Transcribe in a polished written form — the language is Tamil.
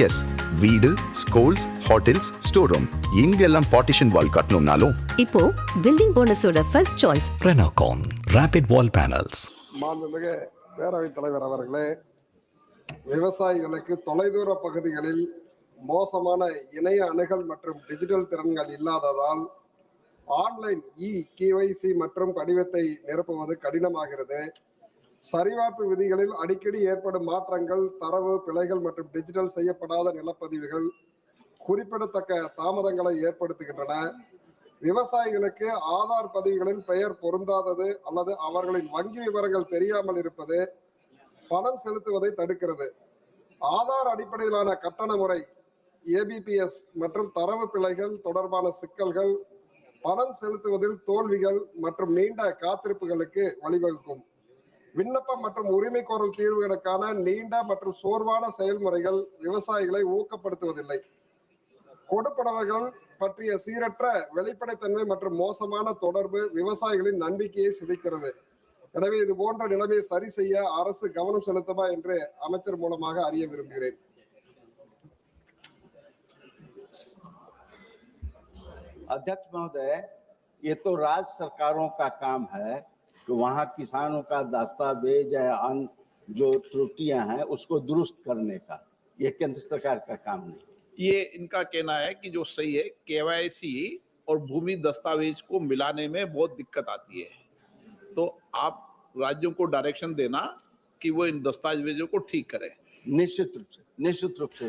எஸ், வீடு, ஸ்கூல்ஸ், ஹோட்டல்ஸ், ஸ்டோர் ரூம் இங்கெல்லாம் பார்ட்டிஷன் வால் கட்டணும்னாலும் இப்போ பில்டிங் போனஸோட first choice Renocon Rapid Wall Panels. மாண்புமிகு பேரவைத் தலைவர் அவர்களே, விவசாயிகளுக்கு தொலைதூர பகுதிகளில் மோசமான இணைய அணுகல் மற்றும் டிஜிட்டல் திறன்கள் இல்லாததால் ஆன்லைன் KYC மற்றும் படிவத்தை நிரப்புவது கடினமாகிறது. சரிபார்ப்பு விதிகளில் அடிக்கடி ஏற்படும் மாற்றங்கள், தரவு பிழைகள் மற்றும் டிஜிட்டல் செய்யப்படாத நிலப்பதிவுகள் குறிப்பிடத்தக்க தாமதங்களை ஏற்படுத்துகின்றன. விவசாயிகளுக்கு ஆதார் பதிவுகளில் பெயர் பொருந்தாதது அல்லது அவர்களின் வங்கி விவரங்கள் தெரியாமல் இருப்பது பணம் செலுத்துவதை தடுக்கிறது. ஆதார் அடிப்படையிலான கட்டண முறை, ABPS மற்றும் தரவு பிழைகள் தொடர்பான சிக்கல்கள் பணம் செலுத்துவதில் தோல்விகள் மற்றும் நீண்ட காத்திருப்புகளுக்கு வழிவகுக்கும். விண்ணப்பம் மற்றும் உரிமை கோரல் தீர்வுகளுக்கான நீண்ட மற்றும் சோர்வான செயல்முறைகள் விவசாயிகளை ஊக்கப்படுத்துவதில்லை. கொடுப்பனவுகள் பற்றிய சீரற்ற வெளிப்படைத்தன்மை மற்றும் மோசமான தொடர்பு விவசாயிகளின் நம்பிக்கையை சிதைக்கிறது. எனவே இது போன்ற நிலைமையை சரி செய்ய அரசு கவனம் செலுத்துமா என்று அமைச்சர் மூலமாக அறிய விரும்புகிறேன். अध्यक्ष महोदय, ये तो राज्य सरकारों का काम है कि वहाँ किसानों का दस्तावेज या अन्य जो त्रुटियां हैं उसको दुरुस्त करने का, ये केंद्र सरकार का काम नहीं। ये इनका कहना है कि जो सही है, KYC और भूमि दस्तावेज को मिलाने में बहुत दिक्कत आती है, तो आप राज्यों को डायरेक्शन देना कि वो इन दस्तावेजों को ठीक करें। निश्चित रूप से